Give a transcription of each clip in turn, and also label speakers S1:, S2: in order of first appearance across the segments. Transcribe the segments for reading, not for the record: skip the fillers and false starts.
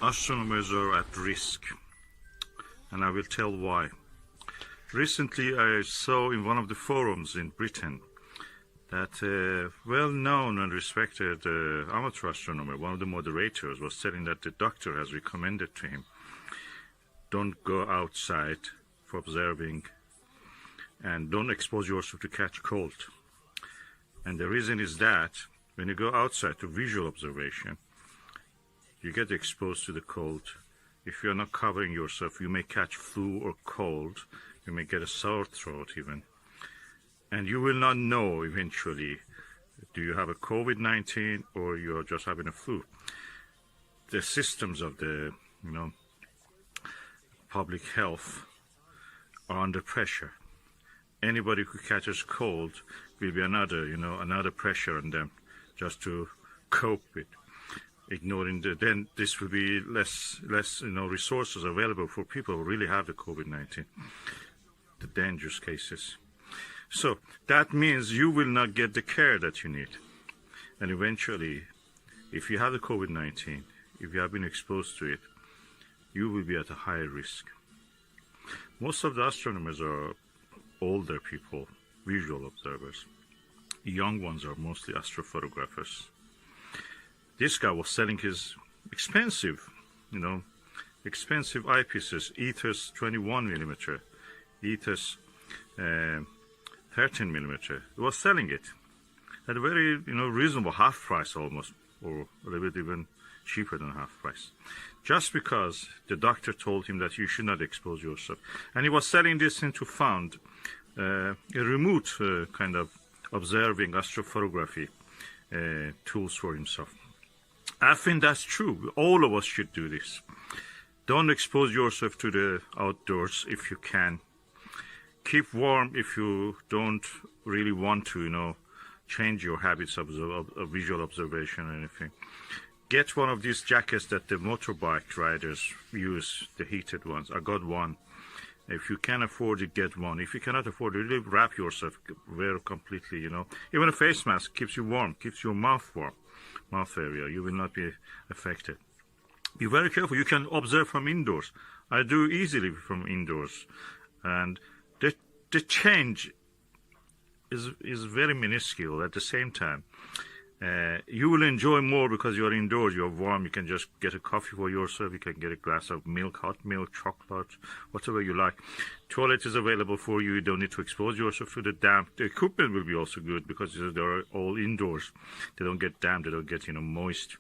S1: Astronomers are at risk, and I will tell why. Recently, I saw in one of the forums in Britain that a well-known and respected amateur astronomer, one of the moderators, was saying that the doctor has recommended to him, don't go outside for observing and don't expose yourself to catch cold. And the reason is that when you go outside to visual observation, you get exposed to the cold. If you're not covering yourself, you may catch flu or cold. You may get a sore throat even. And you will not know eventually, do you have a COVID-19 or you're just having a flu. The systems of the, public health are under pressure. Anybody who catches cold will be another pressure on them just to cope with. Ignoring then this will be less resources available for people who really have the COVID-19, the dangerous cases. So that means you will not get the care that you need. And eventually, if you have the COVID-19, if you have been exposed to it, you will be at a higher risk. Most of the astronomers are older people, visual observers. Young ones are mostly astrophotographers. This guy was selling his expensive eyepieces, Ethos 21 millimeter, Ethos 13 millimeter. He was selling it at a very, reasonable half price almost, or a little bit even cheaper than half price, just because the doctor told him that you should not expose yourself. And he was selling this into found a remote kind of observing astrophotography tools for himself. I think that's true. All of us should do this. Don't expose yourself to the outdoors if you can. Keep warm if you don't really want to, change your habits of visual observation or anything. Get one of these jackets that the motorbike riders use, the heated ones. I got one. If you can afford it, get one. If you cannot afford it, really wrap yourself, wear completely, Even a face mask keeps you warm, keeps your mouth warm. Mouth area, you will not be affected. Be very careful. You can observe from indoors. I do easily from indoors, and the change is very minuscule. At the same time, you will enjoy more because you are indoors. You are warm. You can just get a coffee for yourself. You can get a glass of milk, hot milk, chocolate, whatever you like. Toilet is available for you. You don't need to expose yourself to the damp. The equipment will be also good because they're all indoors. They don't get damp. They don't get moist.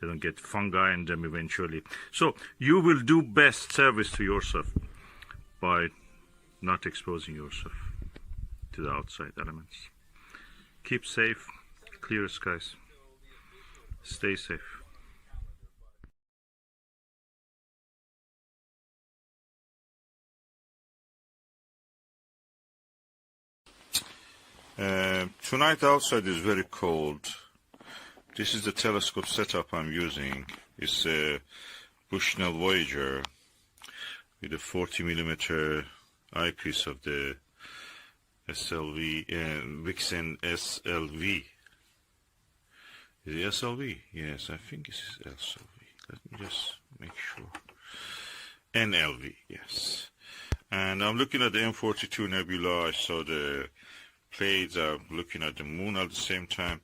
S1: They don't get fungi in them eventually. So you will do best service to yourself by not exposing yourself to the outside elements. Keep safe. Clear skies. Stay safe. Tonight outside is very cold. This is the telescope setup I'm using. It's a Bushnell Voyager with a 40 millimeter eyepiece of the SLV, Vixen SLV. Is it SLV? Yes, I think this is SLV. Let me just make sure. NLV, yes. And I'm looking at the M42 Nebula. I saw the Pleiades. I'm looking at the moon at the same time.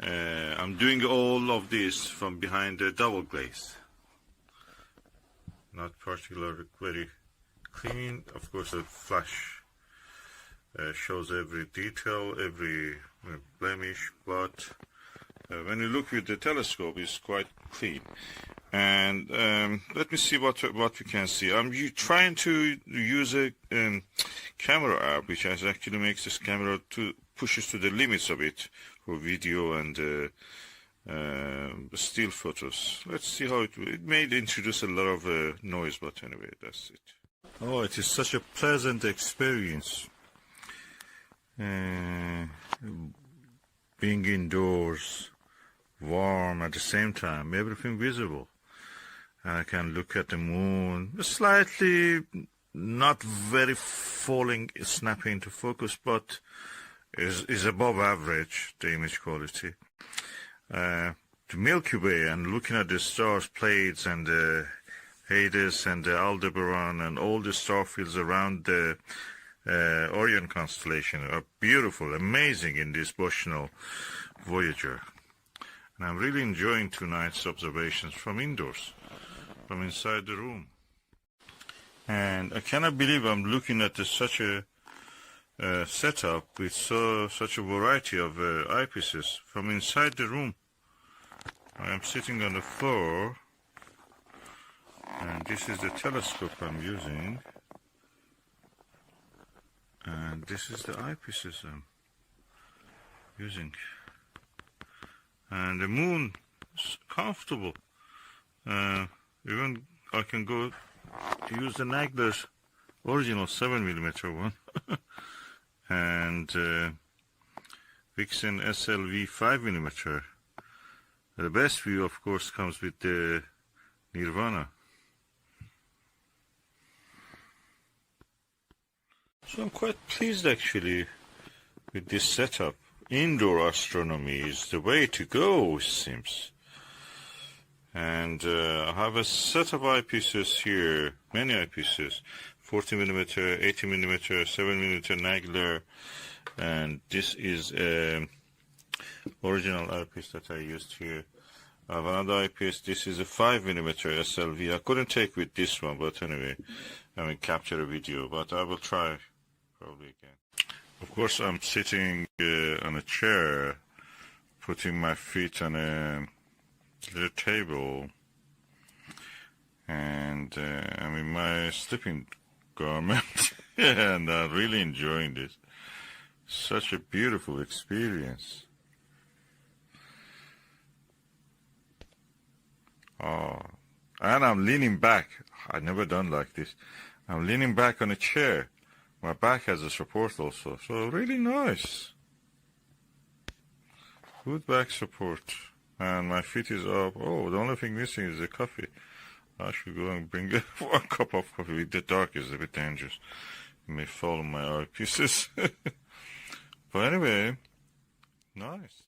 S1: I'm doing all of this from behind the double glaze. Not particularly very clean. Of course, the flash shows every detail, every blemish, but when you look with the telescope, it's quite clean. And let me see what we can see. I'm trying to use a camera app, which actually makes this camera pushes to the limits of it for video and still photos. Let's see how it may introduce a lot of noise, but anyway, that's it. Oh, it is such a pleasant experience. Being indoors, warm at the same time, everything visible. I can look at the moon, slightly not very snapping into focus, but is above average, the image quality. the Milky Way and looking at the stars, Pleiades and Hades and Aldebaran and all the star fields around the Orion constellation are beautiful, amazing in this Bushnell Voyager. And I'm really enjoying tonight's observations from indoors, from inside the room. And I cannot believe I'm looking at such a setup with such a variety of eyepieces from inside the room. I am sitting on the floor, and this is the telescope I'm using, and this is the eyepieces I'm using. And the moon is comfortable. Even I can go use the Nagler's original 7mm one. And Vixen SLV 5mm. The best view, of course, comes with the Nirvana. So I'm quite pleased, actually, with this setup. Indoor astronomy is the way to go, it seems. And I have a set of eyepieces here, many eyepieces, 40mm, 80mm, 7mm Nagler, and this is original eyepiece that I used here. I have another eyepiece. This is a 5mm SLV. I couldn't take with this one, but anyway, I mean, capture a video, but I will try probably again. Of course, I'm sitting on a chair, putting my feet on a little table, and I'm in my sleeping garment, and I'm really enjoying this. Such a beautiful experience. Oh, and I'm leaning back. I've never done like this. I'm leaning back on a chair. My back has a support also, so really nice. Good back support. And my feet is up. Oh, the only thing missing is the coffee. I should go and bring one cup of coffee. With the dark is a bit dangerous. It may fall on my eyepieces. But anyway, nice.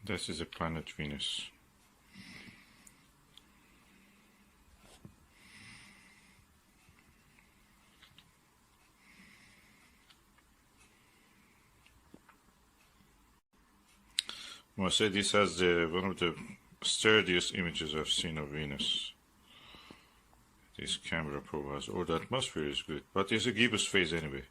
S1: This is a planet Venus. I must say this has one of the sturdiest images I've seen of Venus. This camera probe has, or the atmosphere is good, but it's a gibbous phase anyway.